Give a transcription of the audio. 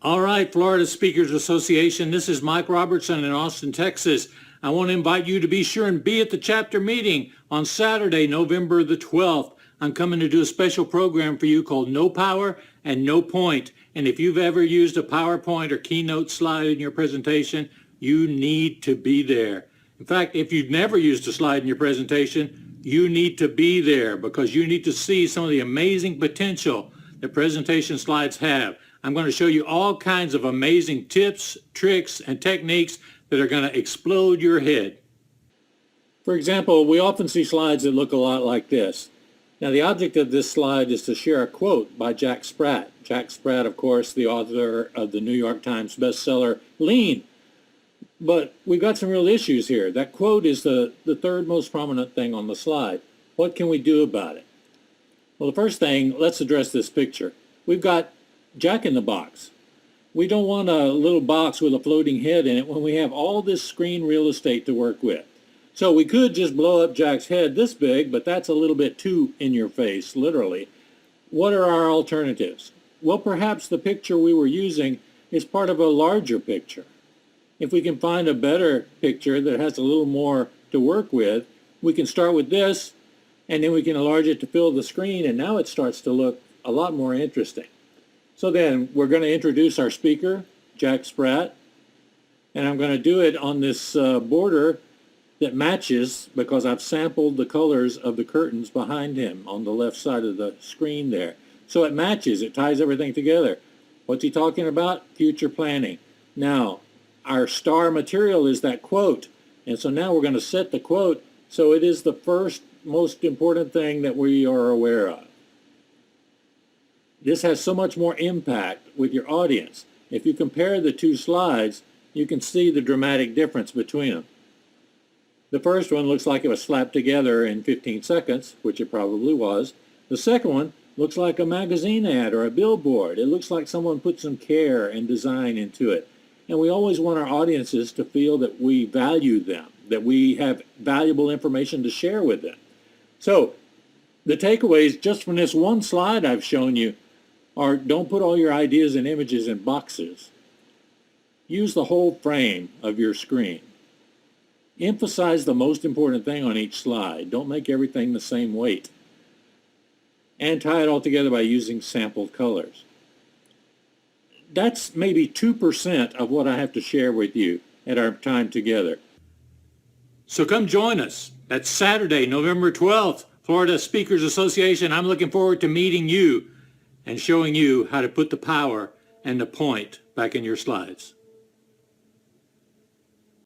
All right, Florida Speakers Association, this is Mike Robertson in Austin, Texas. I want to invite you to be sure and be at the chapter meeting on Saturday, November the 12th. I'm coming to do a special program for you called No Power and No Point. And if you've ever used a PowerPoint or Keynote slide in your presentation, you need to be there. In fact, if you've never used a slide in your presentation, you need to be there because you need to see some of the amazing potential that presentation slides have. I'm going to show you all kinds of amazing tips, tricks, and techniques that are going to explode your head. For example, we often see slides that look a lot like this. Now, the object of this slide is to share a quote by Jack Sprat. Jack Sprat, of course, the author of the New York Times bestseller, Lean. But we've got some real issues here. That quote is the third most prominent thing on the slide. What can we do about it? Well, the first thing, let's address this picture. We've got Jack in the Box. We don't want a little box with a floating head in it when we have all this screen real estate to work with. So we could just blow up Jack's head this big, but that's a little bit too in your face, literally. What are our alternatives? Well, perhaps the picture we were using is part of a larger picture. If we can find a better picture that has a little more to work with, we can start with this, and then we can enlarge it to fill the screen, and now it starts to look a lot more interesting. So then we're going to introduce our speaker, Jack Sprat, and I'm going to do it on this border that matches because I've sampled the colors of the curtains behind him on the left side of the screen there. So it matches, it ties everything together. What's he talking about? Future planning. Now, our star material is that quote, and so now we're going to set the quote so it is the first most important thing that we are aware of. This has so much more impact with your audience. If you compare the two slides, you can see the dramatic difference between them. The first one looks like it was slapped together in 15 seconds, which it probably was. The second one looks like a magazine ad or a billboard. It looks like someone put some care and design into it. And we always want our audiences to feel that we value them, that we have valuable information to share with them. So the takeaways just from this one slide I've shown you are don't put all your ideas and images in boxes. Use the whole frame of your screen. Emphasize the most important thing on each slide. Don't make everything the same weight. And tie it all together by using sampled colors. That's maybe 2% of what I have to share with you at our time together. So come join us. That's Saturday, November 12th, Florida Speakers Association. I'm looking forward to meeting you and showing you how to put the power and the point back in your slides.